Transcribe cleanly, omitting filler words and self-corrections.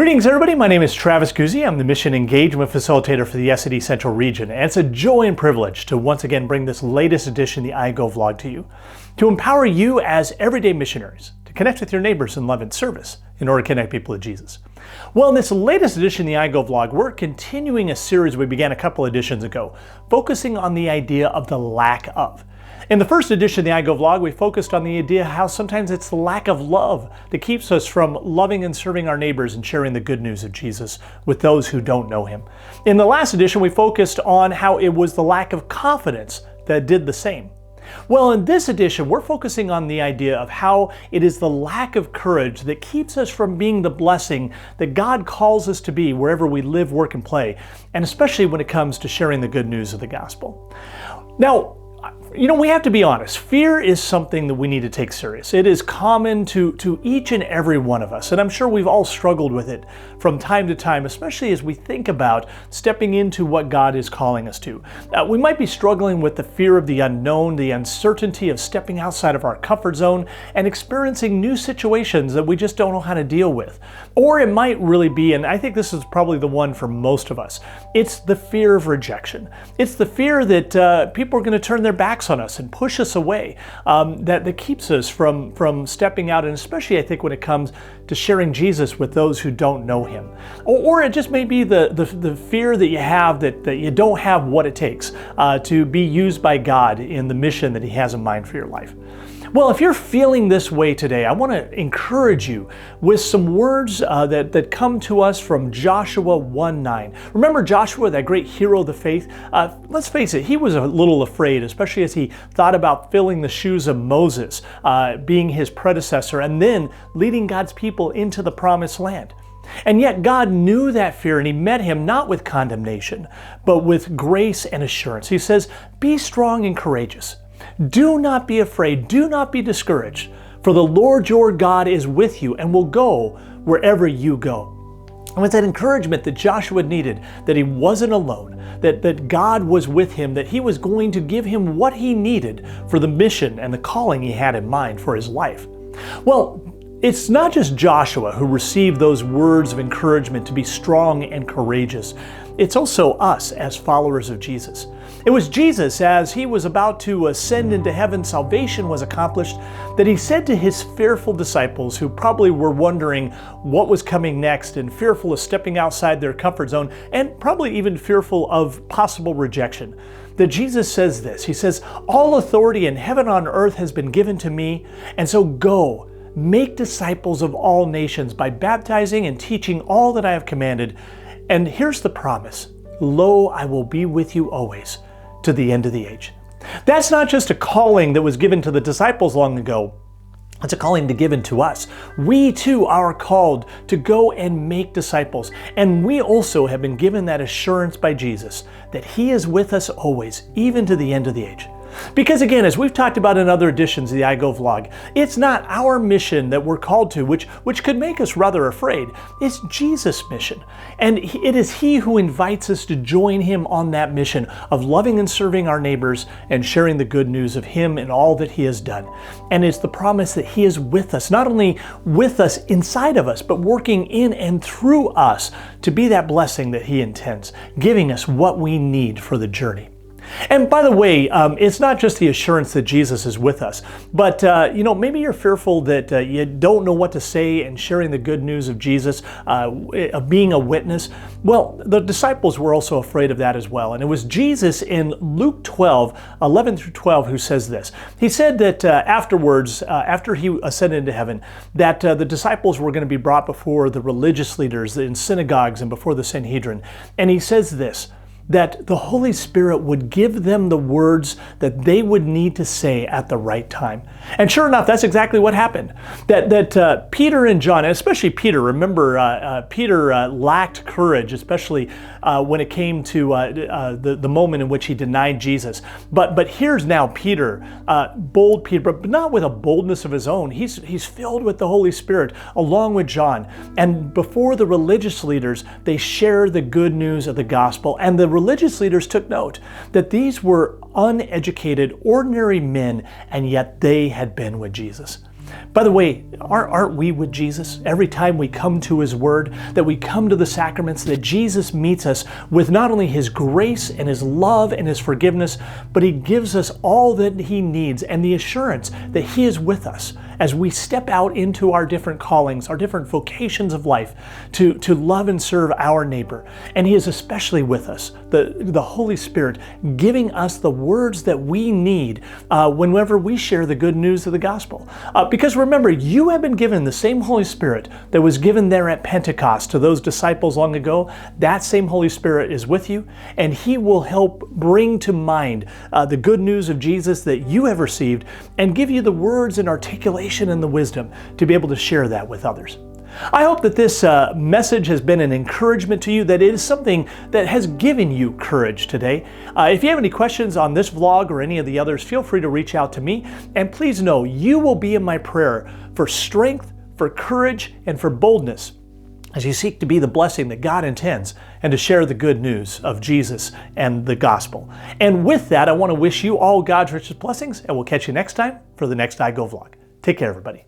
Greetings everybody, my name is Travis Guzzi. I'm the Mission Engagement Facilitator for the SED Central Region, and it's a joy and privilege to once again bring this latest edition of the iGo vlog to you, to empower you as everyday missionaries to connect with your neighbors in love and service in order to connect people to Jesus. Well, in this latest edition of the iGo vlog, we're continuing a series we began a couple editions ago, focusing on the idea of the lack of. In the first edition of the iGo vlog, we focused on the idea how sometimes it's the lack of love that keeps us from loving and serving our neighbors and sharing the good news of Jesus with those who don't know him. In the last edition, we focused on how it was the lack of confidence that did the same. Well, in this edition, we're focusing on the idea of how it is the lack of courage that keeps us from being the blessing that God calls us to be wherever we live, work, and play, and especially when it comes to sharing the good news of the gospel. Now, we have to be honest. Fear is something that we need to take serious. It is common to each and every one of us, and I'm sure we've all struggled with it from time to time, especially as we think about stepping into what God is calling us to. We might be struggling with the fear of the unknown, the uncertainty of stepping outside of our comfort zone and experiencing new situations that we just don't know how to deal with. Or it might really be, and I think this is probably the one for most of us, it's the fear of rejection. It's the fear that people are going to turn their backs on us and push us away, that keeps us from stepping out, and especially I think when it comes to sharing Jesus with those who don't know him. Or it just may be the fear that you have that you don't have what it takes to be used by God in the mission that he has in mind for your life. Well, if you're feeling this way today, I want to encourage you with some words that come to us from Joshua 1:9. Remember Joshua, that great hero of the faith? Let's face it, he was a little afraid, especially as he thought about filling the shoes of Moses, being his predecessor, and then leading God's people into the promised land. And yet God knew that fear, and he met him not with condemnation, but with grace and assurance. He says, "Be strong and courageous. Do not be afraid. Do not be discouraged. For the Lord your God is with you and will go wherever you go." And with that encouragement that Joshua needed, that he wasn't alone, that God was with him, that he was going to give him what he needed for the mission and the calling he had in mind for his life. Well, it's not just Joshua who received those words of encouragement to be strong and courageous. It's also us as followers of Jesus. It was Jesus, as he was about to ascend into heaven, salvation was accomplished, that he said to his fearful disciples, who probably were wondering what was coming next and fearful of stepping outside their comfort zone, and probably even fearful of possible rejection, that Jesus says this. He says, "All authority in heaven and on earth has been given to me, and so go, make disciples of all nations by baptizing and teaching all that I have commanded. And here's the promise, lo, I will be with you always, to the end of the age." That's not just a calling that was given to the disciples long ago. It's a calling given to us. We too are called to go and make disciples. And we also have been given that assurance by Jesus that he is with us always, even to the end of the age. Because again, as we've talked about in other editions of the iGo vlog, it's not our mission that we're called to, which could make us rather afraid. It's Jesus' mission. And it is he who invites us to join him on that mission of loving and serving our neighbors and sharing the good news of him and all that he has done. And it's the promise that he is with us, not only with us inside of us, but working in and through us to be that blessing that he intends, giving us what we need for the journey. And by the way, it's not just the assurance that Jesus is with us, but maybe you're fearful that you don't know what to say in sharing the good news of Jesus, of being a witness. Well, the disciples were also afraid of that as well. And it was Jesus in Luke 12:11 through 12, who says this. He said that afterwards, after he ascended into heaven, that the disciples were going to be brought before the religious leaders in synagogues and before the Sanhedrin. And he says this, that the Holy Spirit would give them the words that they would need to say at the right time. And sure enough, that's exactly what happened. That Peter and John, and especially Peter, remember Peter lacked courage, especially when it came to the moment in which he denied Jesus. But here's now Peter, bold Peter, but not with a boldness of his own. He's filled with the Holy Spirit along with John. And before the religious leaders, they share the good news of the gospel. And the religious leaders took note that these were uneducated, ordinary men, and yet they had been with Jesus. By the way, aren't we with Jesus? Every time we come to His Word, that we come to the sacraments, that Jesus meets us with not only His grace and His love and His forgiveness, but He gives us all that He needs and the assurance that He is with us as we step out into our different callings, our different vocations of life to love and serve our neighbor. And He is especially with us, the Holy Spirit, giving us the words that we need whenever we share the good news of the gospel. Because remember, you have been given the same Holy Spirit that was given there at Pentecost to those disciples long ago. That same Holy Spirit is with you, and He will help bring to mind the good news of Jesus that you have received and give you the words and articulation and the wisdom to be able to share that with others. I hope that this message has been an encouragement to you, that it is something that has given you courage today. If you have any questions on this vlog or any of the others, feel free to reach out to me. And please know, you will be in my prayer for strength, for courage, and for boldness as you seek to be the blessing that God intends and to share the good news of Jesus and the gospel. And with that, I want to wish you all God's richest blessings, and we'll catch you next time for the next iGo vlog. Take care, everybody.